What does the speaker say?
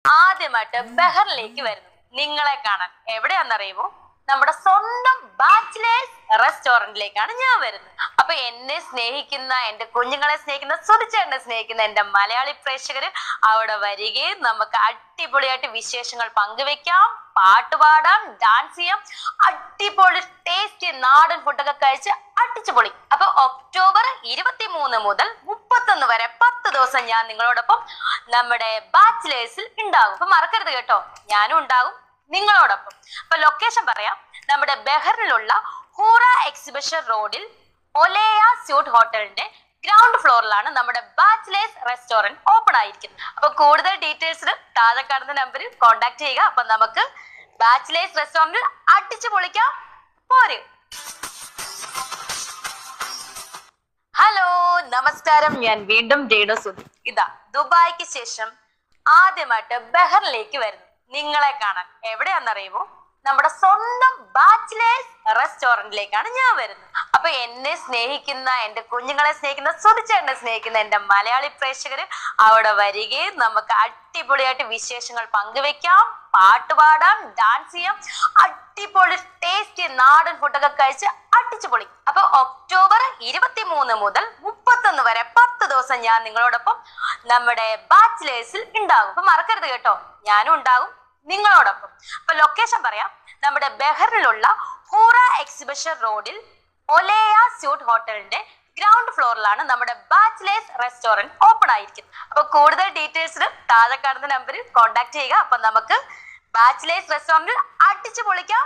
ആദ്യമായിട്ട് ബഹറിലേക്ക് വരുന്നു നിങ്ങളെ കാണാൻ. എവിടെയാണെന്നറിയുമോ? നമ്മുടെ സ്വന്തം ബാച്ചിലേഴ്സ് റെസ്റ്റോറന്റിലേക്കാണ് ഞാൻ വരുന്നത്. അപ്പൊ എന്നെ സ്നേഹിക്കുന്ന, എന്റെ കുഞ്ഞുങ്ങളെ സ്നേഹിക്കുന്ന, സുധിച്ചേട്ടനെ സ്നേഹിക്കുന്ന എന്റെ മലയാളി പ്രേക്ഷകര് അവിടെ വരികയും നമുക്ക് അടിപൊളിയായിട്ട് വിശേഷങ്ങൾ പങ്കുവെക്കാം, പാട്ടുപാടാം, ഡാൻസ് ചെയ്യാം, അടിപൊളി ടേസ്റ്റി നാടൻ ഫുഡൊക്കെ കഴിച്ച് അടിച്ചു പൊളി. അപ്പൊ ഒക്ടോബർ 23 മുതൽ 31 വരെ 10 ദിവസം ഞാൻ നിങ്ങളോടൊപ്പം നമ്മുടെ ബാച്ചിലേഴ്സിൽ ഉണ്ടാകും. അപ്പൊ മറക്കരുത് കേട്ടോ, ഞാനും ഉണ്ടാകും നിങ്ങളോടൊപ്പം. അപ്പൊ ലൊക്കേഷൻ പറയാം. നമ്മുടെ ബഹറിലുള്ള ഹൂറ എക്സിബിഷൻ റോഡിൽ ഒലേയ സ്യൂട്ട് ഹോട്ടലിന്റെ ഗ്രൗണ്ട് ഫ്ലോറിലാണ് നമ്മുടെ ബാച്ചിലേഴ്സ് റെസ്റ്റോറന്റ് ഓപ്പൺ ആയിരിക്കുന്നത്. അപ്പൊ കൂടുതൽ ഡീറ്റെയിൽസിന് താഴെ കാണുന്ന നമ്പറിൽ കോൺടാക്ട് ചെയ്യുക. അപ്പൊ നമുക്ക് ബാച്ചിലേഴ്സ് റെസ്റ്റോറന്റിൽ അടിച്ചു പൊളിക്കാം. പോര്. ഹലോ, നമസ്കാരം. ഞാൻ വീണ്ടും രേണു സുധി. ഇതാ ദുബായ്ക്ക് ശേഷം ആദ്യമായിട്ട് ബഹറിലേക്ക് വരുന്നു നിങ്ങളെ കാണാൻ. എവിടെയാണെന്നറിയുമോ? നമ്മുടെ സ്വന്തം ബാച്ചിലേഴ്സ് റെസ്റ്റോറന്റിലേക്കാണ് ഞാൻ വരുന്നത്. അപ്പൊ എന്നെ സ്നേഹിക്കുന്ന, എന്റെ കുഞ്ഞുങ്ങളെ സ്നേഹിക്കുന്ന, സുധിച്ചേട്ടനെ സ്നേഹിക്കുന്ന എന്റെ മലയാളി പ്രേക്ഷകര് അവിടെ വരികയും നമുക്ക് അടിപൊളിയായിട്ട് വിശേഷങ്ങൾ പങ്കുവെക്കാം, പാട്ടുപാടാം, ഡാൻസ് ചെയ്യാം, അടിപൊളി ടേസ്റ്റി നാടൻ ഫുഡൊക്കെ കഴിച്ച് അടിച്ചു പൊളി. അപ്പൊ ഒക്ടോബർ 23 മുതൽ 31 വരെ 10 ദിവസം ഞാൻ നിങ്ങളോടൊപ്പം നമ്മുടെ ബാച്ചിലേഴ്സിൽ ഉണ്ടാകും. അപ്പൊ മറക്കരുത് കേട്ടോ, ഞാനും ഉണ്ടാകും നിങ്ങളോടൊപ്പം. അപ്പൊ ലൊക്കേഷൻ പറയാം. നമ്മുടെ ബഹറിലുള്ള ഹൂറ എക്സിബിഷൻ റോഡിൽ ഒലേയ സ്യൂട്ട് ഹോട്ടലിന്റെ ഗ്രൗണ്ട് ഫ്ലോറിലാണ് നമ്മുടെ ബാച്ചിലേഴ്സ് റെസ്റ്റോറന്റ് ഓപ്പൺ ആയിരിക്കുന്നത്. അപ്പൊ കൂടുതൽ ഡീറ്റെയിൽസിന് താഴെ കാണുന്ന നമ്പറിൽ കോൺടാക്ട് ചെയ്യുക. അപ്പൊ നമുക്ക് ബാച്ചിലേഴ്സ് റെസ്റ്റോറന്റിൽ അടിച്ചു പൊളിക്കാം.